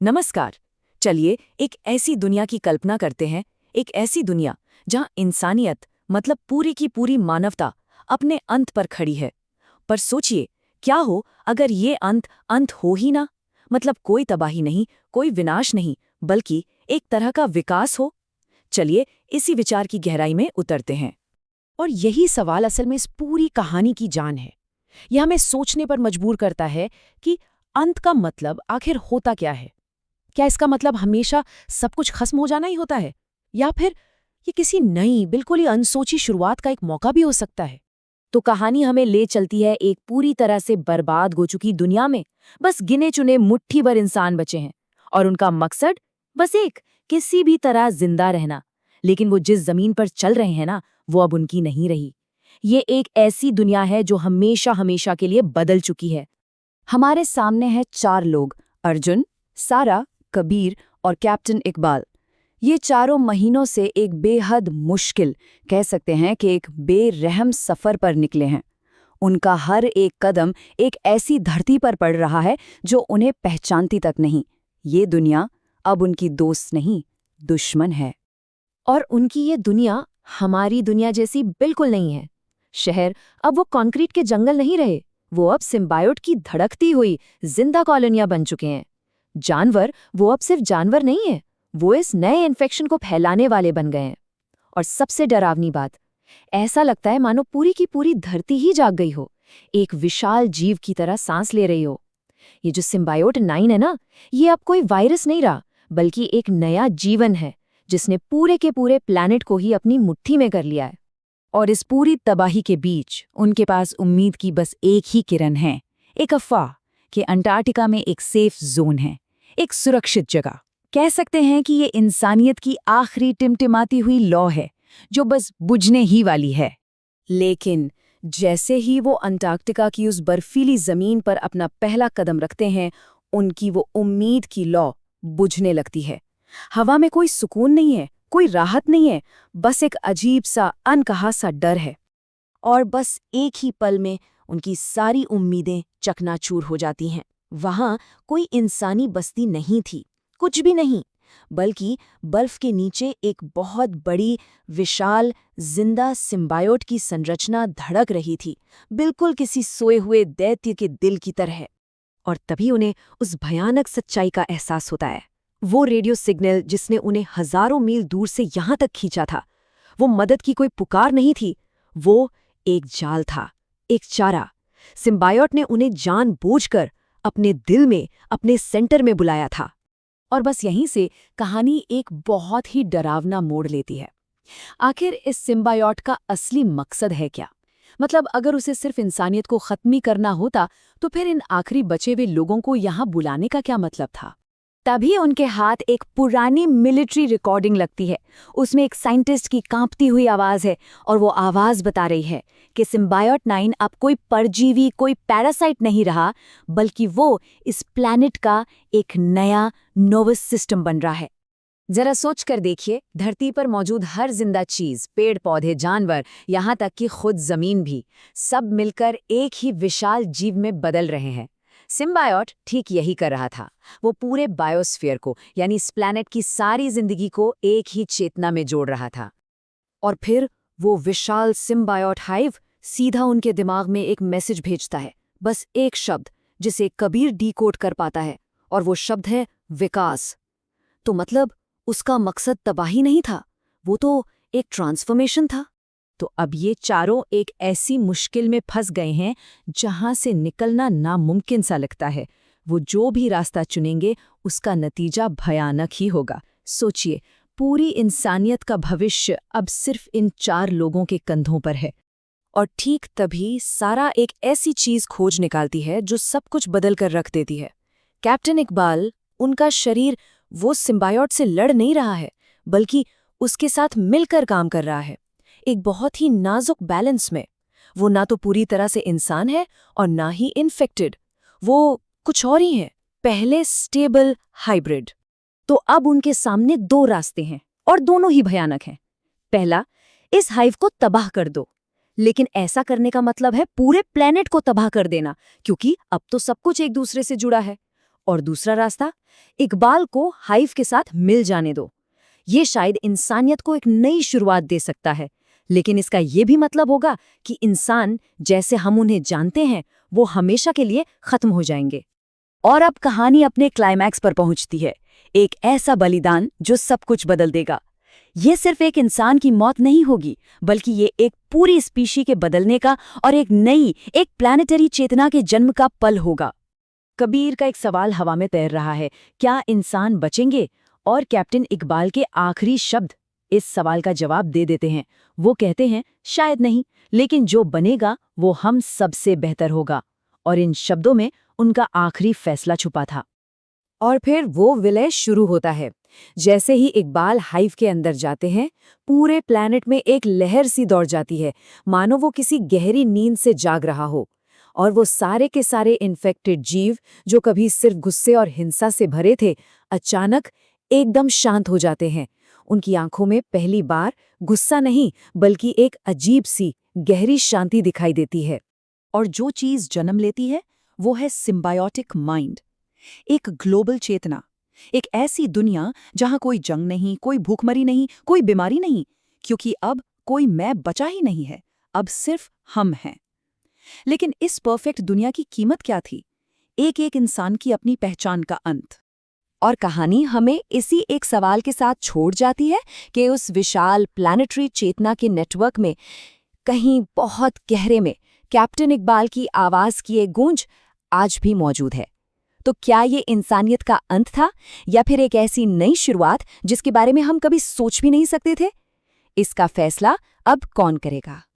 नमस्कार। चलिए एक ऐसी दुनिया की कल्पना करते हैं, एक ऐसी दुनिया जहां इंसानियत मतलब पूरी की पूरी मानवता अपने अंत पर खड़ी है। पर सोचिए, क्या हो अगर ये अंत हो ही ना। मतलब कोई तबाही नहीं, कोई विनाश नहीं, बल्कि एक तरह का विकास हो। चलिए इसी विचार की गहराई में उतरते हैं। और यही सवाल असल में इस पूरी कहानी की जान है। यह हमें सोचने पर मजबूर करता है कि अंत का मतलब आखिर होता क्या है। क्या इसका मतलब हमेशा सब कुछ खत्म हो जाना ही होता है, या फिर ये किसी नई बिल्कुल ही अनसोची शुरुआत का एक मौका भी हो सकता है। तो कहानी हमें ले चलती है एक पूरी तरह से बर्बाद हो चुकी दुनिया में। बस गिने चुने मुट्ठी भर इंसान बचे हैं और उनका मकसद बस एक, किसी भी तरह जिंदा रहना। लेकिन वो जिस जमीन पर चल रहे हैं ना, वो अब उनकी नहीं रही। ये एक ऐसी दुनिया है जो हमेशा हमेशा के लिए बदल चुकी है। हमारे सामने है चार लोग, अर्जुन, सारा, कबीर और कैप्टन इकबाल। ये चारों महीनों से एक बेहद मुश्किल, कह सकते हैं कि एक बेरहम सफर पर निकले हैं। उनका हर एक कदम एक ऐसी धरती पर पड़ रहा है जो उन्हें पहचानती तक नहीं। ये दुनिया अब उनकी दोस्त नहीं, दुश्मन है। और उनकी ये दुनिया हमारी दुनिया जैसी बिल्कुल नहीं है। शहर अब वो कंक्रीट के जंगल नहीं रहे, वो अब सिम्बायोट की धड़कती हुई जिंदा कॉलोनियां बन चुके हैं। जानवर वो अब सिर्फ जानवर नहीं है, वो इस नए इन्फेक्शन को फैलाने वाले बन गए हैं। और सबसे डरावनी बात, ऐसा लगता है मानो पूरी की पूरी धरती ही जाग गई हो, एक विशाल जीव की तरह सांस ले रही हो। ये जो सिम्बायोट 9 है ना, ये अब कोई वायरस नहीं रहा, बल्कि एक नया जीवन है जिसने पूरे के पूरे प्लैनेट को ही अपनी मुट्ठी में कर लिया है। और इस पूरी तबाही के बीच उनके पास उम्मीद की बस एक ही किरण है, एक अफवाह कि अंटार्कटिका में एक सेफ जोन है, एक सुरक्षित जगह। कह सकते हैं कि ये इंसानियत की आखिरी टिमटिमाती हुई लौ है जो बस बुझने ही वाली है। लेकिन जैसे ही वो अंटार्कटिका की उस बर्फीली जमीन पर अपना पहला कदम रखते हैं, उनकी वो उम्मीद की लौ बुझने लगती है। हवा में कोई सुकून नहीं है, कोई राहत नहीं है, बस एक अजीब सा अनकहा सा डर है। और बस एक ही पल में उनकी सारी उम्मीदें चकनाचूर हो जाती हैं। वहां कोई इंसानी बस्ती नहीं थी, कुछ भी नहीं, बल्कि बर्फ के नीचे एक बहुत बड़ी, विशाल, जिंदा सिम्बायोट की संरचना धड़क रही थी, बिल्कुल किसी सोए हुए दैत्य के दिल की तरह। और तभी उन्हें उस भयानक सच्चाई का एहसास होता है। वो रेडियो सिग्नल जिसने उन्हें हजारों मील दूर से यहां तक खींचा था, वो मदद की कोई पुकार नहीं थी, वो एक जाल था, एक चारा। सिम्बायोट ने उन्हें जानबूझकर अपने दिल में, अपने सेंटर में बुलाया था। और बस यहीं से कहानी एक बहुत ही डरावना मोड़ लेती है। आखिर इस सिम्बायोट का असली मकसद है क्या? मतलब अगर उसे सिर्फ इंसानियत को खत्म ही करना होता, तो फिर इन आखिरी बचे हुए लोगों को यहाँ बुलाने का क्या मतलब था? तभी उनके हाथ एक पुरानी मिलिट्री रिकॉर्डिंग लगती है। उसमें एक साइंटिस्ट की कांपती हुई आवाज है, और वो आवाज बता रही है कि सिम्बायोट 9 अब कोई परजीवी, कोई पैरासाइट नहीं रहा, बल्कि वो इस प्लैनेट का एक नया नर्वस सिस्टम बन रहा है। जरा सोच कर देखिए, धरती पर मौजूद हर जिंदा चीज, पेड़ पौधे, जानवर, यहाँ तक कि खुद जमीन भी, सब मिलकर एक ही विशाल जीव में बदल रहे हैं। सिम्बायोट ठीक यही कर रहा था। वो पूरे बायोस्फीयर को, यानी इस प्लैनेट की सारी जिंदगी को एक ही चेतना में जोड़ रहा था। और फिर वो विशाल सिम्बायोट हाइव सीधा उनके दिमाग में एक मैसेज भेजता है, बस एक शब्द जिसे कबीर डीकोड कर पाता है, और वो शब्द है विकास। तो मतलब उसका मकसद तबाही नहीं था, वो तो एक ट्रांसफॉर्मेशन था। तो अब ये चारों एक ऐसी मुश्किल में फंस गए हैं जहां से निकलना नामुमकिन सा लगता है। वो जो भी रास्ता चुनेंगे उसका नतीजा भयानक ही होगा। सोचिए, पूरी इंसानियत का भविष्य अब सिर्फ इन चार लोगों के कंधों पर है। और ठीक तभी सारा एक ऐसी चीज खोज निकालती है जो सब कुछ बदल कर रख देती है। कैप्टन इकबाल, उनका शरीर वो सिम्बायोट से लड़ नहीं रहा है, बल्कि उसके साथ मिलकर काम कर रहा है, एक बहुत ही नाजुक बैलेंस में। वो ना तो पूरी तरह से इंसान है और ना ही इन्फेक्टेड, वो कुछ और ही है, पहले स्टेबल हाइब्रिड। तो अब उनके सामने दो रास्ते हैं, और दोनों ही भयानक हैं। पहला, इस हाइव को तबाह कर दो, लेकिन ऐसा करने का मतलब है पूरे प्लेनेट को तबाह कर देना, क्योंकि अब तो सब कुछ एक दूसरे से जुड़ा है। और दूसरा रास्ता, इकबाल को हाइव के साथ मिल जाने दो। ये शायद इंसानियत को एक नई शुरुआत दे सकता है, लेकिन इसका ये भी मतलब होगा कि इंसान जैसे हम उन्हें जानते हैं वो हमेशा के लिए खत्म हो जाएंगे। और अब कहानी अपने क्लाइमैक्स पर पहुंचती है, एक ऐसा बलिदान जो सब कुछ बदल देगा। ये सिर्फ एक इंसान की मौत नहीं होगी, बल्कि ये एक पूरी स्पीशी के बदलने का और एक नई, एक प्लैनेटरी चेतना के जन्म का पल होगा। कबीर का एक सवाल हवा में तैर रहा है, क्या इंसान बचेंगे? और कैप्टन इकबाल के आखिरी शब्द इस सवाल का जवाब दे देते हैं। वो कहते हैं, शायद नहीं, लेकिन जो बनेगा वो हम सबसे बेहतर होगा। और इन शब्दों में उनका आखिरी फैसला छुपा था। और फिर वो विलय शुरू होता है। जैसे ही इकबाल हाइव के अंदर जाते हैं, पूरे प्लैनेट में एक लहर सी दौड़ जाती है, मानो वो किसी गहरी नींद से जाग रहा हो। और वो सारे के सारे इन्फेक्टेड जीव जो कभी सिर्फ गुस्से और हिंसा से भरे थे, अचानक एकदम शांत हो जाते हैं। उनकी आंखों में पहली बार गुस्सा नहीं, बल्कि एक अजीब सी गहरी शांति दिखाई देती है। और जो चीज जन्म लेती है वो है सिम्बायोटिक माइंड, एक ग्लोबल चेतना, एक ऐसी दुनिया जहां कोई जंग नहीं, कोई भूखमरी नहीं, कोई बीमारी नहीं, क्योंकि अब कोई मैं बचा ही नहीं है, अब सिर्फ हम हैं। लेकिन इस परफेक्ट दुनिया की कीमत क्या थी? एक एक इंसान की अपनी पहचान का अंत। और कहानी हमें इसी एक सवाल के साथ छोड़ जाती है कि उस विशाल प्लैनेटरी चेतना के नेटवर्क में कहीं बहुत गहरे में कैप्टन इकबाल की आवाज की एक गूंज आज भी मौजूद है। तो क्या ये इंसानियत का अंत था, या फिर एक ऐसी नई शुरुआत जिसके बारे में हम कभी सोच भी नहीं सकते थे? इसका फैसला अब कौन करेगा?